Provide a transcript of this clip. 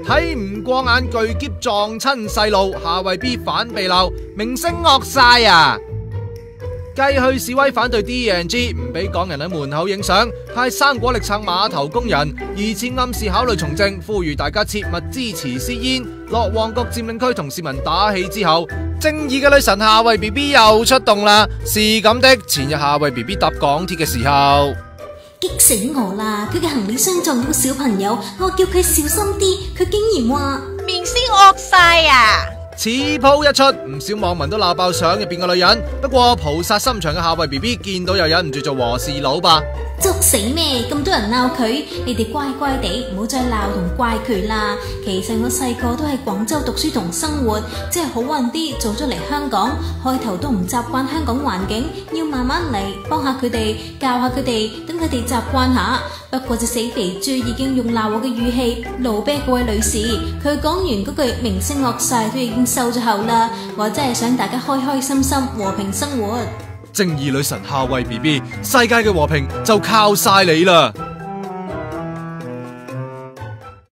睇唔過眼巨劫撞親細路，夏慧 B 反被鬧，明星惡晒啊！繼去示威反對 D&G 唔俾港人喺門口影相，派生果力撐碼頭工人，疑似暗示考慮從政，呼籲大家切勿支持私煙，落旺角佔領區同市民打氣之後，正義嘅女神夏慧 BB 又出動啦！是咁的，前日夏慧 BB 搭港鐵嘅時候，激死我啦！佢嘅行李箱撞到個小朋友，我叫佢小心啲，佢竟然話明星惡晒啊！此鋪一出，唔少網民都鬧爆相入邊嘅女人。不過菩薩心腸嘅夏慧 BB 見到又忍唔住做和事佬吧。作死咩？咁多人鬧佢，你哋乖乖地唔好再鬧同怪佢啦。其實我細個都喺廣州讀書同生活，即係好運啲做咗嚟香港，開頭都唔習慣香港環境，要慢慢嚟，幫下佢哋，教下佢哋，等佢哋習慣下。不過隻死肥豬已經用鬧我嘅語氣怒啤嗰位女士，佢講完嗰句明星惡晒都已經收咗口啦。我真係想大家開開心心和平生活。正義女神夏慧 BB， 世界嘅和平就靠晒你啦！